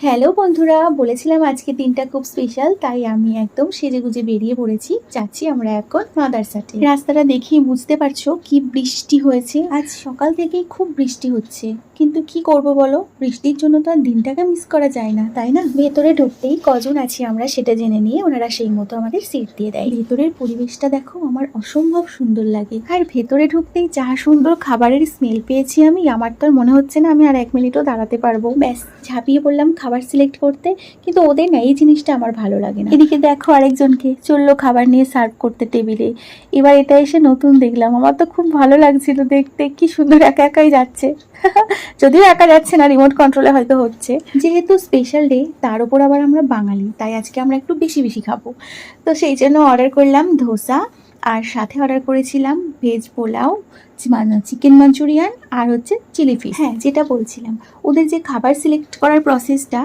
Hello বন্ধুরা, বলেছিলাম আজকে দিনটা খুব স্পেশাল, তাই আমি একদম সেজেগুজে বেরিয়ে পড়েছি। যাচ্ছি আমরা এখন মাদারসাটে। রাস্তাটা দেখেই বুঝতে পারছো কি বৃষ্টি হয়েছে। আজ সকাল থেকেই খুব বৃষ্টি হচ্ছে, কিন্তু কি করব বলো, বৃষ্টির জন্য তো আর দিনটাকে মিস করা যায় না, তাই না? ভেতরে ঢুকতেই কজন আছি আমরা সেটা জেনে নিয়ে ওনারা সেই মতো আমাদের সিট দিয়ে দেয়। ভেতরের পরিবেশটা দেখো, আমার অসম্ভব সুন্দর লাগে। আর ভেতরে ঢুকতেই যা সুন্দর খাবারের স্মেল পেয়েছি আমি, আমার তো আর মনে হচ্ছে না আমি আর 1 মিনিটও দাঁড়াতে পারবো। ব্যাস ঝাঁপিয়ে পড়লাম খাবার সিলেক্ট করতে, কিন্তু ওদের না এই জিনিসটা আমার ভালো লাগে না। এদিকে দেখো আরেকজনকে চললো খাবার নিয়ে সার্ভ করতে টেবিলে। এবার এটা এসে নতুন দেখলাম, আমার তো খুব ভালো লাগছিল দেখতে, কি সুন্দর একা একাই যাচ্ছে। যদিও একা যাচ্ছে না, রিমোট কন্ট্রোলে হয়তো হচ্ছে। যেহেতু স্পেশাল ডে, তার উপর আবার আমরা বাঙালি, তাই আজকে আমরা একটু বেশি বেশি খাবো। তো সেই জন্য অর্ডার করলাম ধোসা, আর সাথে অর্ডার করেছিলাম ভেজ পোলাও, চিকেন মাঞ্চুরিয়ান, আর হচ্ছে চিলি ফিশ। হ্যাঁ, যেটা বলছিলাম, ওদের যে খাবার সিলেক্ট করার প্রসেসটা